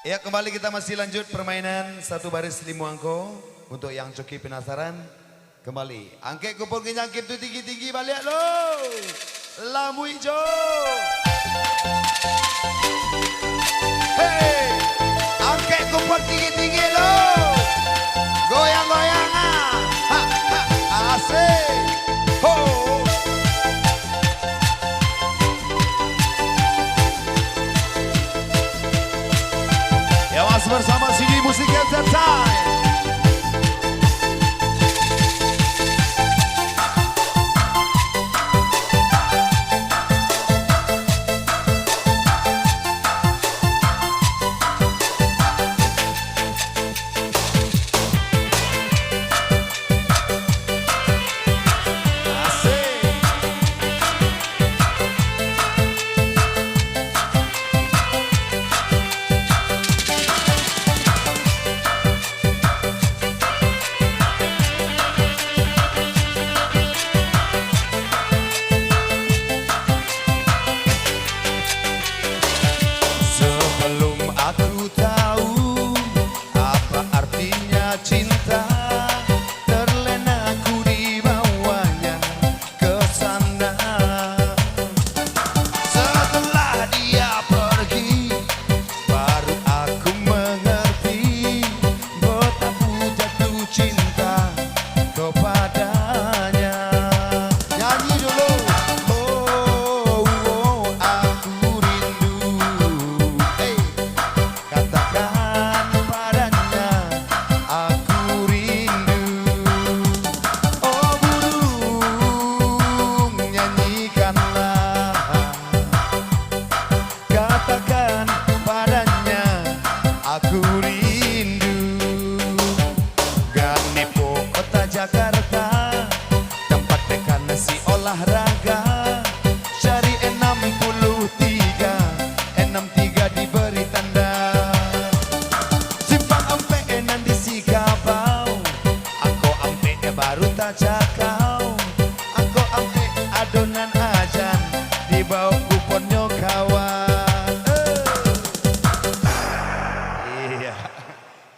Ya, kembali kita masih lanjut permainan satu baris lima angko. Untuk yang coki penasaran, kembali. Angke kupon kenyangkip tu tinggi-tinggi balik lo. Lampu hijau. Hey, angke kupon tinggi-tinggi lo. Goyang-goyang ah. Ha, ha, asik. Ho. Ya, mas bersama CD Musik Entertainment.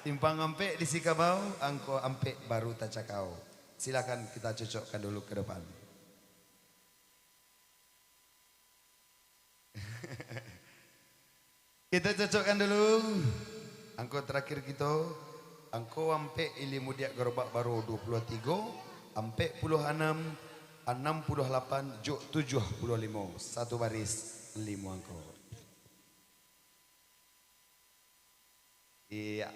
Timpang ampe di Sikabau, angko ampe baru tacakau. Silakan kita cocokkan dulu ke depan. Kita cocokkan dulu. Angko terakhir kita, angko ampe ili mudiak gerobak baru 23, ampe puluh 6, 68, juk 75, satu baris 5 angko. Iya.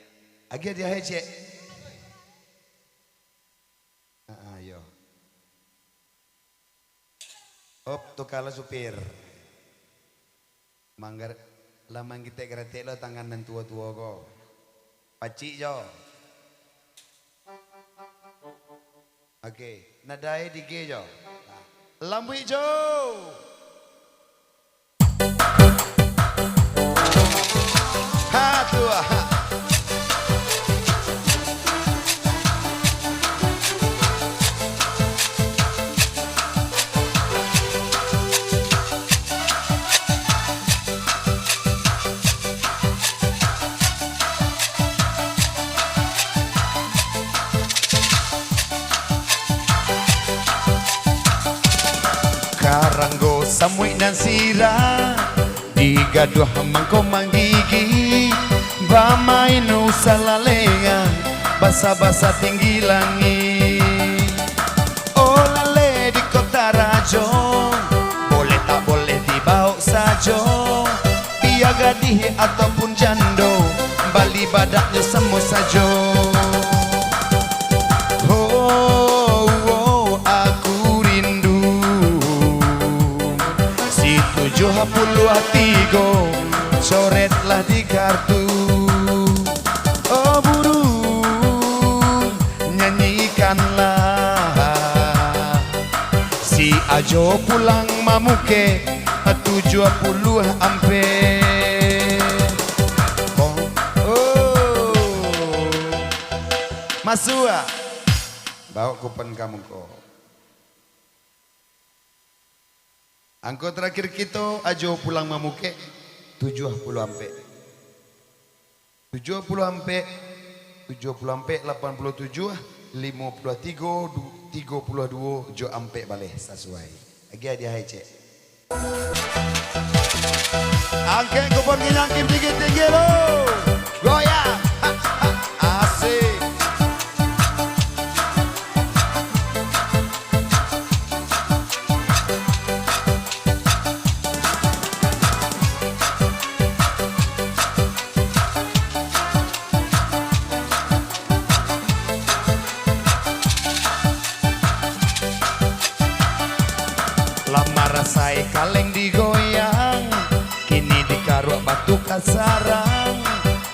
Agi dia cek. Ayo. Op tukala supir. Manggar lamang kita kerete lo tangan dan tua-tua ko. Pacik jo. Oke, nadai di G jo. Lampu hijau. Ha tua. Karanggo samui dan sira digaduh mangko manggigi bamainu salalenga basa-basa tinggi langit. Oh lale di kota rajo boleh tak boleh dibawa sajo dia gadih ataupun jando bali badaknya semua sajo. Puluh tigo coretlah di kartu. Oh burung nyanyikanlah si ajo pulang mamuke 70 ampe. Oh Masua bawa kupon kamu kok. Angko terakhir kita ajo pulang mamuke 70 ampe. 70 ampe 87 53 32 jo ampe baleh sesuai. Agi dia hai cek. Angke kupon nyangkim tinggi-tinggi lo. Goyang. Asik. Lama rasai kaleng digoyang, kini dikaruk batu kasarang.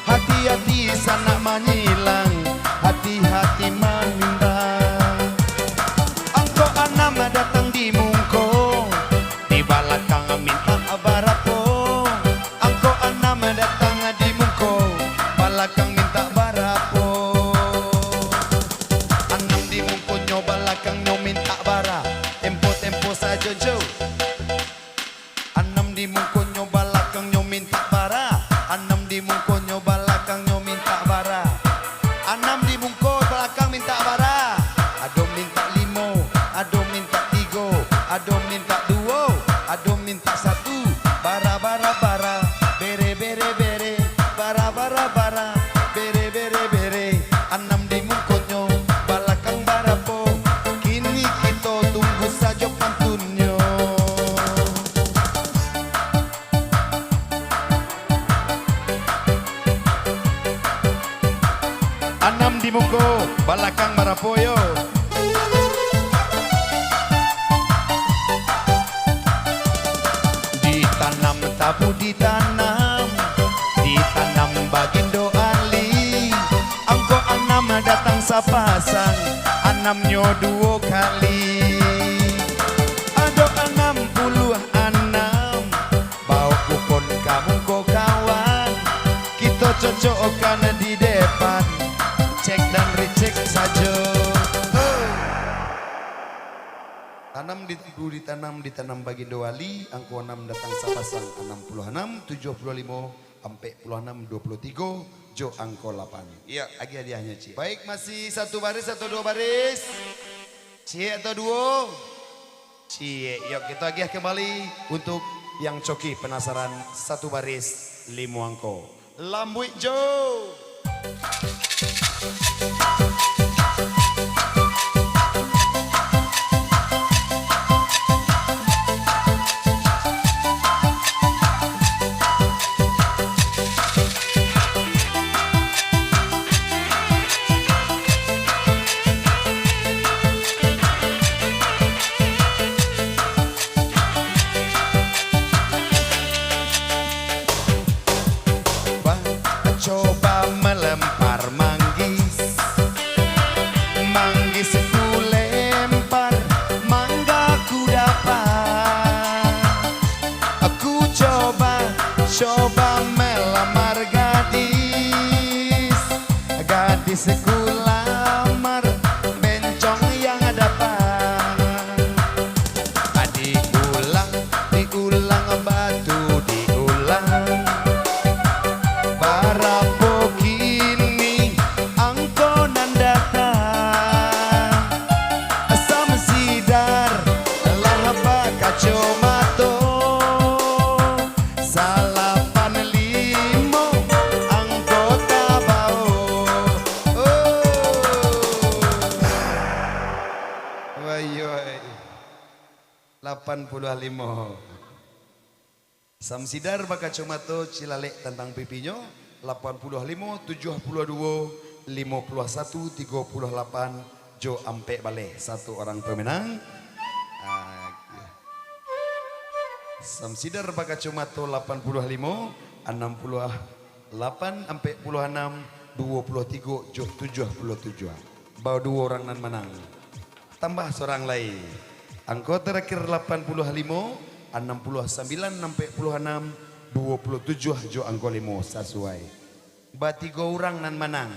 Hati-hati sanak menyilang, hati-hati menindang. Angko anam datang di mungko, di balakang minta barapo. Angko anam datang di mungko, balakang minta barapo. Anam di mungko nyo balakang nyo minta bara. Tempo saja jo. Anam di mungko nyo balakang nyo minta bara. Anam di mungko nyo balakang nyo minta bara. Anam di mungko belakang minta bara. Ado minta limo, ado minta tigo, ado minta duo, ado minta satu. Bara bara bara, bere bere bere, bara bara bara, bere bere bere. Anam di mungko nyo balakang barapo. Kini kita tunggu saja pantunnya. Anam di muko, balakang barapoyo. Ditanam tabu ditanam, ditanam bagindo ali. Angko anam datang sapasang, anamnya dua kali. Ada 66, bau kupon kamu kok kawan. Kita cocokkan di depan, cek dan recheck saja. Tanam ditanam bagi doali, angko 6 datang sapasang 66, 75, ampe puluh 6, 23, jo angko 8. Iya, agi hadiahnya Ci. Baik, masih satu baris atau dua baris? Cie atau duo? Cie, yuk kita agiah kembali untuk yang coki penasaran satu baris 5 angko. Lambuik Jo. Coba melempar manggis, manggis ku lempar, mangga ku dapat. Aku coba melamar gadis, gadis ku lamar, bencong yang dapat. Diulang batu diulang. Barapo kini angko nan datang, asam sidar lah kacomato, salapan limo angko tabao. Wayoi 85. Samsidar baka comato cilalek tentang pipinya 85, 72, 51, 38 jo ampe baleh satu orang pemenang. Samsidar baka comato 85, 68 ampe puluh 6, 23 jo 77. Bawa dua orang nan menang. Tambah seorang lain. Angko terakhir 85, 69 sampai puluh 6, 27 jo angko 5 sesuai. Batiga orang nan menang.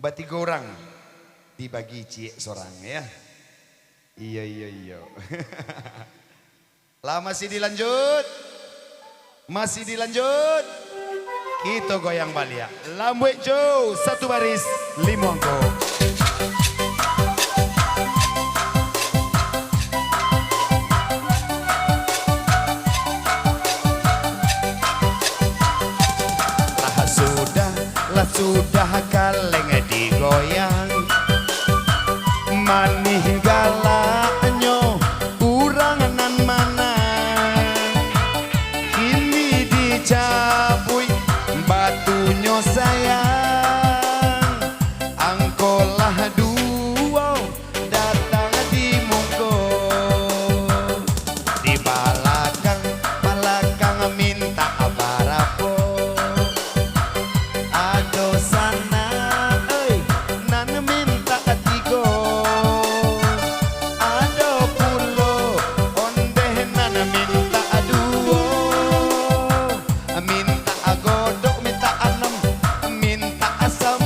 Batiga orang dibagi cie seorang ya. Iya. Lah masih dilanjut. Kita goyang balik. Lambuek Jo, satu baris, 5 angko. Sudah kaleng digoyang manih galaknyo urang nan mana kini dicabui batunyo sayang angkolah duo datang di mungko di balakang minta barapo sana nan minta tigo ado pulo onde nan minta duo minta godok minta 6 minta 9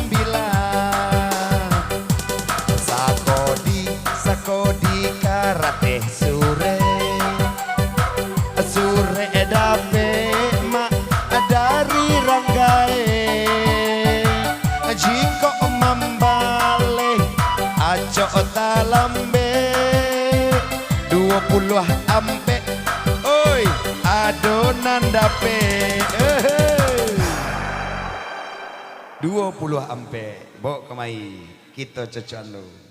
sakodi karate sure dape mak dari ranggae jiko membale acok talambe 20 ampe oi adonan dape 20 ampe. Bawa kemai. Kita cocok lu.